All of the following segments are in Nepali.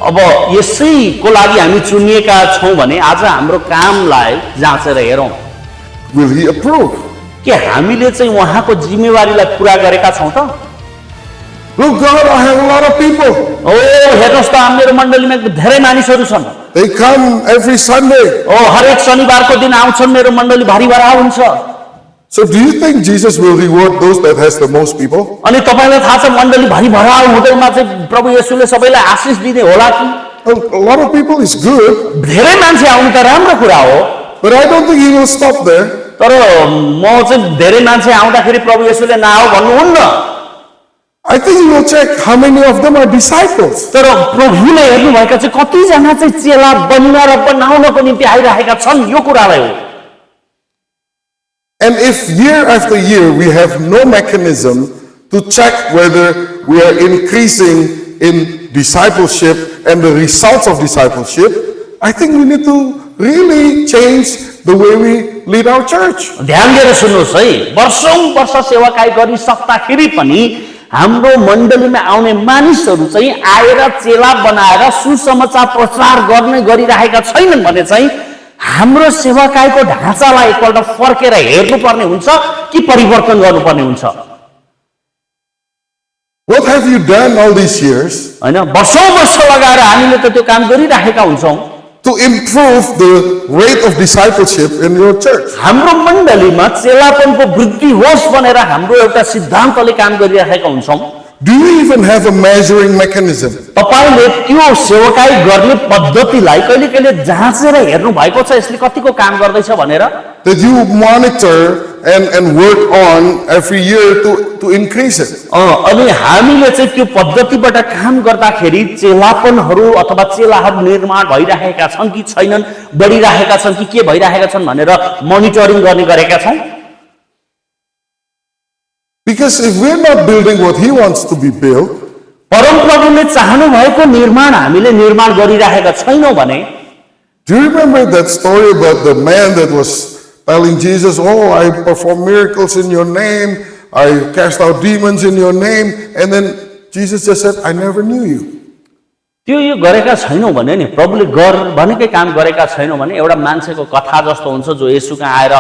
अब यसैको लागि हामी चुनिएका छौं भने आज हाम्रो कामलाई जाँचेर हेरौं Will He approve? के हामीले चाहिँ उहाँको जिम्मेवारीलाई पूरा गरेका छौं त Look, God, I have a lot of people. ओ हेर्नुस् त मेरो मण्डलीमा धेरै मानिसहरू छन् They come every Sunday. ओ हरेक शनिबारको दिन आउँछन् मेरो मण्डली भारी भरा हुन्छ So do you think Jesus will reward those that has the most people? अनि तपाईलाई थाहा छ मण्डली भारी भरा हुँदैमा चाहिँ प्रभु येशूले सबैलाई आशीष दिने होला कि A lot of people is good, धेरै मान्छे आउनु त राम्रो कुरा हो but I don't think He will stop there. तर म चाहिँ धेरै मान्छे आउँदाखेरि प्रभु येशूले नआऊ भन्नुहुन्न I think He will check how many of them are disciples. तर प्रभुले हेर्नुभएका चाहिँ कतिजना चाहिँ चेला बन्न र बनाउनको निम्ति आइरहेका छन् यो कुरालाई हो And if year after year we have no mechanism to check whether we are increasing in discipleship and the results of discipleship, I think we need to really change the way we lead our church. ध्यान दिएर सुन्नुहोस् है वर्षौं वर्ष सेवाकाई गरिसक्दाखेरि पनि हाम्रो मण्डलीमा आउने मानिसहरू चाहिँ आएर चेला बनाएर सुसमाचार प्रचार गर्ने गरिरहेका छैनन् भने चाहिँ हाम्रो सेवाकाईको ढाँचालाई एकपल्ट फर्केर हेर्नुपर्ने हुन्छ कि परिवर्तन गर्नुपर्ने हुन्छ What have you done all these years हैन वर्षौं वर्ष लगाएर हामीले त त्यो काम गरिरहेका हुन्छौं to improve the rate of discipleship in your church? हाम्रो मण्डलीमा चेलापनको वृद्धि होस् भनेर हाम्रो एउटा सिद्धान्तले काम गरिरहेका हुन्छौं Do you even have a measuring mechanism? तपाईले त्यो सेवाकाई गर्ने पद्धतिलाई कहिले कहिले जाँचेर हेर्नु भएको छ यसले कतिको काम गर्दैछ भनेर That you monitor and work on every year to increase it? अनि हामीले चाहिँ त्यो पद्धतिबाट काम गर्दाखेरि चेलापनहरू अथवा चेलाहरू निर्माण भइरहेका छन् कि छैनन् बढिरहेका छन् कि के भइरहेका छन् भनेर मोनिटरिङ गर्ने गरेका छौं Because if we're not building what He wants to be built, परमप्रभुले चाहनु भएको निर्माण हामीले निर्माण गरिरहेका छैनौं भने do you remember that story about the man that was telling Jesus, oh, I perform miracles in your name, I cast out demons in your name, and then Jesus just said, I never knew you. त्यो यो गरेका छैनौं भने नि प्रभुले गर भनेकै काम गरेका छैनौं भने एउटा मान्छेको कथा जस्तो हुन्छ जो येशूका आएर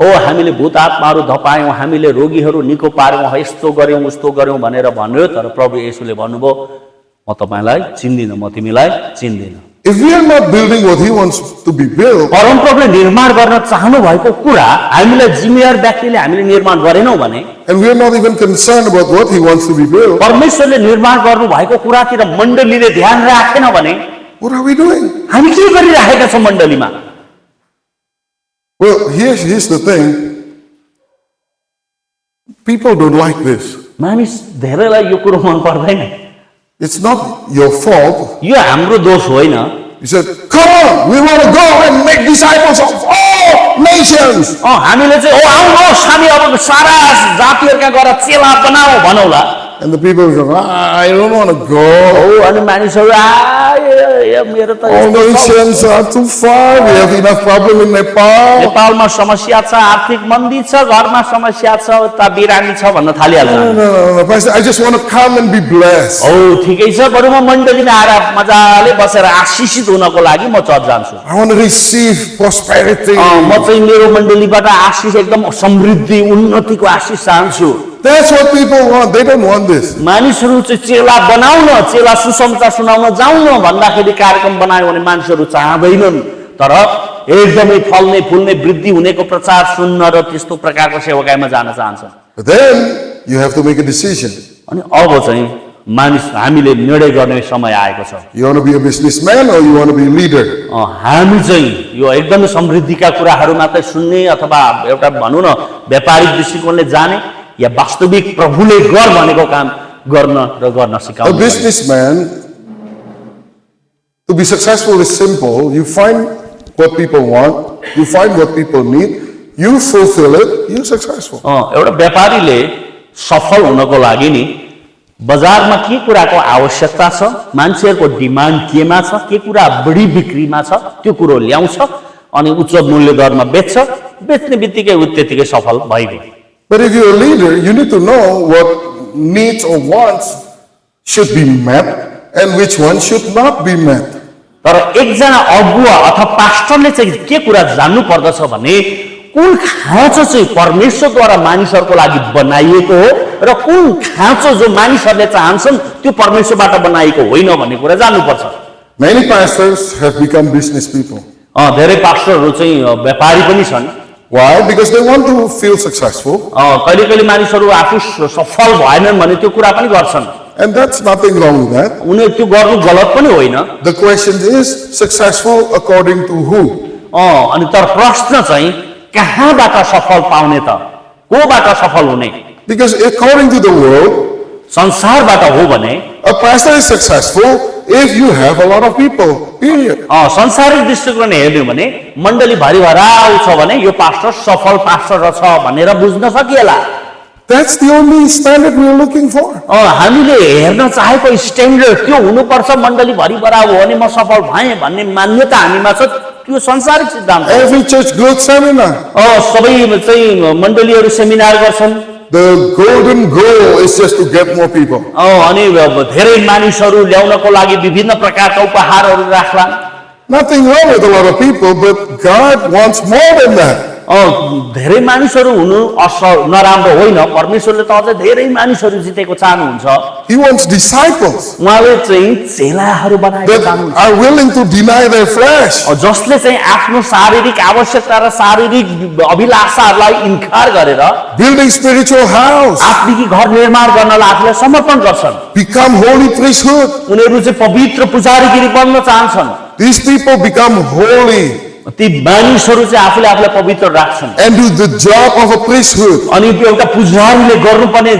ओ हामीले भूत आत्माहरू धपायौं हामीले रोगीहरू निको पार्यौं यस्तो गर्यौं उस्तो गर्यौं भनेर भन्यो तर प्रभु येशूले भन्नुभयो म तपाईलाई चिन्दिन म तिमीलाई चिन्दिन If we are not building what He wants to be built, परमप्रभुले निर्माण गर्न चाहनु भएको कुरा हामीलाई जिम्मेवार व्यक्तिले हामीले निर्माण गरेनौं भने and we are not even concerned about what He wants to be built, परमेश्वरले निर्माण गर्नु भएको कुरातिर मण्डलीले ध्यान राखेन भने what are we doing? हामी के गरिरहेका छौं मण्डलीमा Well, here's the thing. People don't like this. मानिस धेरैलाई यो कुरो मन पर्दैन It's not your fault. यो हाम्रो दोष होइन He said, come on, we want to go and make disciples of all nations. हामीले चाहिँ ओ आउनुहोस् हामी अब सारा जातिहरुका गएर चेला बनाऊ भनौला And the people go, I don't want to go. ओ अनि मानिसहरु मेरो त All nations are too far. We have enough problem in Nepal. नेपालमा समस्या छ आर्थिक मन्दी छ घरमा समस्या छ उता बिरामी छ भन्न थालिहाल्छ No. Pastor, I just want to come and be blessed. ओ ठिकै छ बरु म मण्डलीमा आएर मजाले बसेर आशिषित हुनको लागि म चर्च जान्छु I want to receive prosperity. म चाहिँ मेरो मण्डलीबाट आशिष एकदम समृद्धि उन्नतिको आशिष चाहन्छु That's what people want. They don't want this. मानिसहरु चाहिँ चेला बनाउन चेला सुसमाचार सुनाउन जाउन भन्दाखेरि कार्यक्रम बनायो भने मानिसहरु चाहदैनन् तर एकदमै फल्ने फुल्ने वृद्धि हुनेको प्रचार सुन्न र त्यस्तो प्रकारको सेवाकाईमा जान चाहन्छन् But then you have to make a decision. अनि अब चाहिँ मानिस हामीले निर्णय गर्ने समय आएको छ You want to be a businessman or you want to be a leader? हामी चाहिँ यो एकदमै समृद्धिका कुराहरु मात्रै सुन्ने अथवा एउटा भनौं न व्यापारिक दृष्टिकोणले जाने या वास्तविक प्रभुले गर भनेको काम गर्न र गर्न A सिकाउनु businessman, to be successful is simple. You find what people want, you find what people need, you fulfill it, you're successful. एउटा व्यापारीले सफल हुनको लागि नि बजारमा के कुराको आवश्यकता छ मान्छेहरुको डिमान्ड केमा छ के कुरा बढी बिक्रीमा छ त्यो कुरो ल्याउँछ अनि उच्च मूल्य दरमा बेच्छ बेच्ने बित्तिकै त्यतिकै सफल भइगयो But if you're a leader, you need to know what needs or wants should be met and which one should not be met. तर एकजना अगुवा अथवा पास्टरले चाहिँ के कुरा जान्नु पर्दछ भने कुन खाँचो चाहिँ परमेश्वरद्वारा मानिसहरूको लागि बनाइएको हो र कुन खाँचो जो मानिसहरूले चाहन्छन् त्यो परमेश्वरबाट बनाइएको होइन भन्ने कुरा जान्नुपर्छ। Many pastors have become business people. धेरै पास्टरहरू चाहिँ व्यापारी पनि छन्। Why? Because they want to feel successful. कहिले कहिले मानिसहरू आफू सफल भएनन् भने त्यो कुरा पनि गर्छन्। And that's nothing wrong with that. उनीहरू त्यो गर्नु गलत पनि होइन। The question is, successful according to who? अनि तर प्रश्न चाहिँ कहाँबाट सफल पाउने त, कोबाट सफल हुने? Because according to the world, संसारबाट हो भने a pastor is successful if you have a lot of people, period. संसारिक दृष्टिकोणले हेर्नु भने मण्डली भरिभराउ छ भने यो पास्टर सफल पास्टर छ भनेर बुझ्न सकिएला। That's the only standard we are looking for. हामीले हेर्न चाहेको स्ट्यान्डर्ड त्यो हुनुपर्छ, मण्डली भरिभराउ हो भने म सफल भएँ भन्ने मान्यता हामीमा छ, त्यो संसारिक सिद्धान्त हो। Every church growth seminar, सबै चाहिँ मण्डलीहरू सेमिनार गर्छन्। the golden goal is just to get more people. अनि धेरै मानिसहरू ल्याउनको लागि विभिन्न प्रकारका उपहारहरू राख्ला। Nothing wrong with a lot of people, but God wants more than that. धेरै मानिसहरू हुनु नराम्रो होइन, परमेश्वरले त अझै धेरै मानिसहरू जितेको चाहनुहुन्छ। He wants disciples उहाँले चाहिँ चेलाहरू बनाएको that चाहनुहुन्छ, are willing to deny their flesh, जसले चाहिँ आफ्नो शारीरिक आवश्यकता र शारीरिक अभिलाषाहरूलाई इन्कार गरेर building spiritual house, आत्मिक घर निर्माण गर्नलाई आफूलाई समर्पण गर्छन्। become holy priesthood. उनीहरू चाहिँ पवित्र पुजारीगिरी बन्न चाहन्छन्। These people become holy ती मानिसहरू चाहिँ आफूले आफूलाई पवित्र राख्छन् and do the job of a priesthood. अनि एउटा पुजारीले गर्नुपर्ने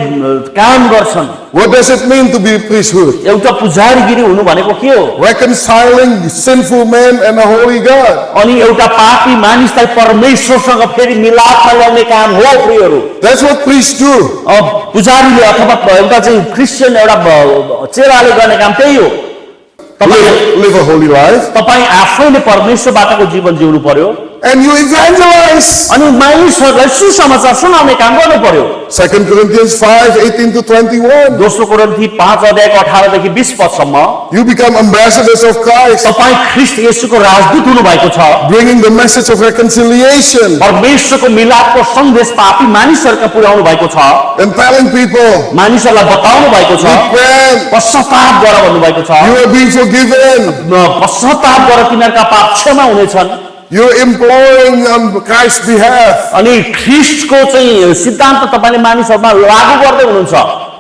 काम गर्छन्। What does it mean to be a priesthood? एउटा पुजारीगिरी हुनु भनेको के हो? Reconciling sinful men and a holy God. अनि एउटा पापी मानिसलाई परमेश्वरसँग फेरि मिलापमा ल्याउने काम हो प्रियहरू। That's what priests do. पुजारीले अथवा एउटा चाहिँ क्रिस्चियन एउटा चेलाले गर्ने काम त्यही हो। Live a holy life. तपाईँ आफैले परमेश्वरबाटको जीवन जिउनु पर्यो And you evangelize. अनि मानिसहरूलाई सुसमाचार सुनाउने काम गर्नु पर्यो। 2 Corinthians 5:18-21. दोस्रो कोरिन्थी 5 अध्यायको 18 देखि 20 पदसम्म You become ambassadors of Christ, तपाईँ ख्रीष्ट येशूको राजदूत हुनु भएको छ, bringing the message of reconciliation परमेश्वरको मिलापको सन्देश पापी मानिसहरूका पुर्याउनु भएको छ, and telling people, मानिसहरूलाई बताउनु भएको छ, repent, पश्चाताप गर भन्नु भएको छ, you are being forgiven. पश्चाताप गर तिनीहरूका पाप क्षमा हुनेछन्। You're imploring on Christ's behalf. अनि ख्रीष्टको चाहिँ सिद्धान्त तपाईँले मानिसहरूमा लागू गर्दै हुनुहुन्छ।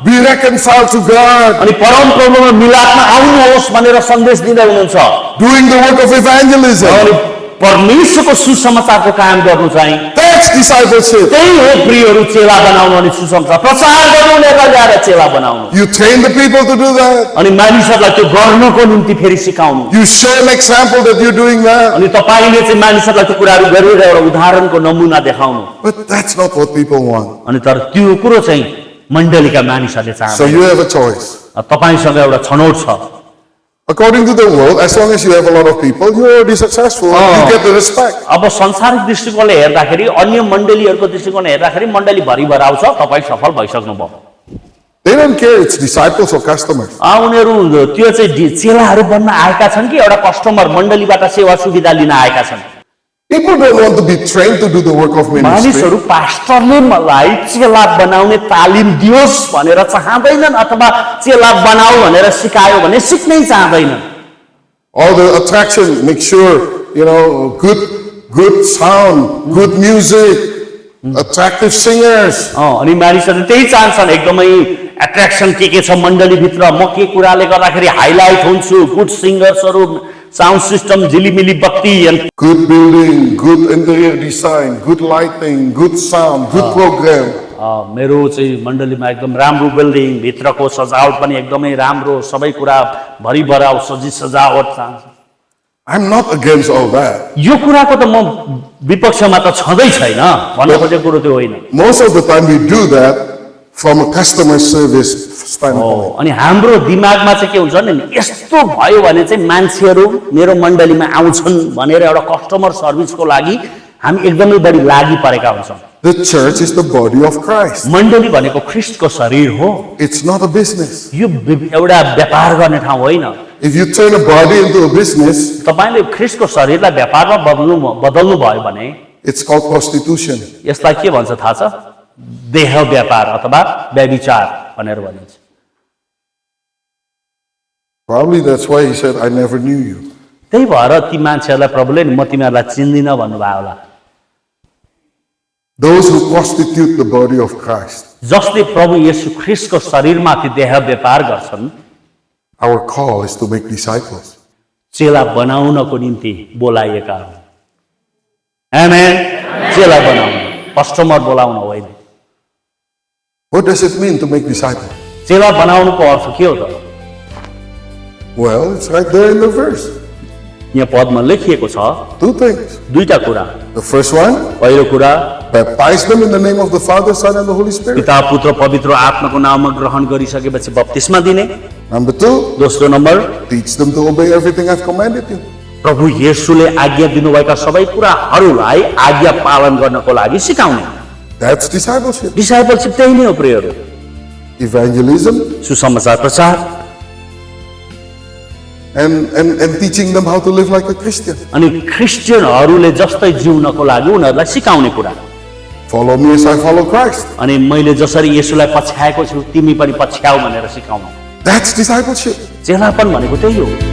Be reconciled to God. अनि परमप्रभुमा मिलापमा आउनुहोस् भनेर सन्देश दिँदै हुनुहुन्छ। Doing the work of evangelism. अनि परमेश्वरको सुसमाचारको काम गर्नु चाहिँ That's discipleship. त्यही हो प्रियहरू, चेला बनाउनु अनि सुसमाचार प्रचार गर्नु, उनीहरूलाई ल्याएर चेला बनाउनु You train the people to do that. अनि मानिसहरूलाई त्यो गर्नको निम्ति फेरि सिकाउनु। You show an example that you're doing that. अनि तपाईँले चाहिँ मानिसहरूलाई त्यो कुराहरू गरेर एउटा उदाहरणको नमुना देखाउनु। But that's not what people want. अनि तर त्यो कुरो चाहिँ मण्डलीका मानिसहरूले So चाहन्छ। you have a choice. तपाईँसँग एउटा छनौट छ। According to the world, as long as you have a lot of people, you're already successful. You get the respect. अब संसारिक दृष्टिकोणले हेर्दाखेरि, अन्य मण्डलीहरूको दृष्टिकोणले हेर्दाखेरि मण्डली भरिभराउ छ, तपाईँ सफल भइसक्नु भयो। They don't care it's disciples or customers. उनीहरू त्यो चाहिँ चेलाहरू बन्न आएका छन् कि एउटा कस्टमर मण्डलीबाट सेवा सुविधा लिन आएका छन्। People don't want to be trained to do the work of ministry. मानिसहरू पास्टरले मलाई चेला बनाउने तालिम दियोस् भनेर चाहँदैनन् अथवा चेला बनाऊ भनेर सिकायो भने सिक्नै चाहँदैनन्। All the attraction, make sure, good sound, good music, attractive singers. अनि मानिसहरूले त्यही चाहन्छन्, एकदमै एट्र्याक्सन के छ मण्डलीभित्र, म के कुराले गर्दाखेरि हाइलाइट हुन्छु, गुड सिङ्गर्सहरू, साउन्ड सिस्टम, झिलिमिली बत्ती, Good building, good interior design, good lighting, good sound, good program. मेरो चाहिँ मण्डलीमा एकदम राम्रो बिल्डिङ, भित्रको सजावट पनि एकदमै राम्रो, सबै कुरा भरिभराउ सजावट चाहन्छ। I'm not against all that. यो कुराको त म विपक्षमा त छँदै छैन, भन्न खोजेको कुरो त्यो होइन। Most of the time we do that from a customer service standpoint. अनि हाम्रो दिमागमा चाहिँ के हुन्छ नि, यस्तो भयो भने चाहिँ मान्छेहरू मेरो मण्डलीमा आउँछन् भनेर एउटा कस्टमर सर्भिसको लागि हामी एकदमै बढी लागि परेका हुन्छौँ। The church is the body of Christ. मण्डली भनेको ख्रिस्टको शरीर हो। It's not a business. यो एउटा व्यापार गर्ने ठाउँ होइन। If you turn a body into a business, तपाईले ख्रिस्टको शरीरलाई व्यापारमा बदल्नु भयो भने it's called prostitution. यसलाई के भन्छ थाहा छ? देह व्यापार अथवा व्यभिचार भनेर भनिन्छ। Probably that's why he said, I never knew you. त्यही भएर ती मान्छेहरूलाई प्रभुले म तिमीहरूलाई चिन्दिन भन्नुभयो होला। Those who prostitute the body of Christ. जसले प्रभु येशू ख्रिस्टको शरीरमाथि देह व्यापार गर्छन्, Our call is to make disciples. चेला बनाउनको निम्ति बोलाइएका हुन्। आमेन। चेला बनाउन, कस्टमर बोलाउन होइन। What does it mean to make disciples? चेला बनाउनुको अर्थ के हो त? Well, it's right there in the verse. यहाँ पदमा लेखिएको छ 2 things. दुईटा कुरा। The first one, पहिलो कुरा, baptize them in the name of the Father, Son, and the Holy Spirit. पिता पुत्र पवित्र आत्माको नाममा ग्रहण गरिसकेपछि बप्तिस्मा दिने। Number 2, दोस्रो number, teach them to obey everything I've commanded you. प्रभु येशूले आज्ञा दिनुभएका सबै कुराहरूलाई आज्ञा पालन गर्नको लागि सिकाउने। That's discipleship. डिसाइपलशिप त्यही नै हो प्रियहरू। Evangelism सुसमाचार प्रचार and teaching them how to live like a Christian. अनि क्रिस्चियनहरूले जस्तै जिउनको लागि उनीहरूलाई सिकाउने कुरा। Follow me as I follow Christ. अनि मैले जसरी येशूलाई पछ्याएको छु तिमी पनि पछ्याऊ भनेर सिकाउनु। That's discipleship. चेलापन भनेको त्यही हो।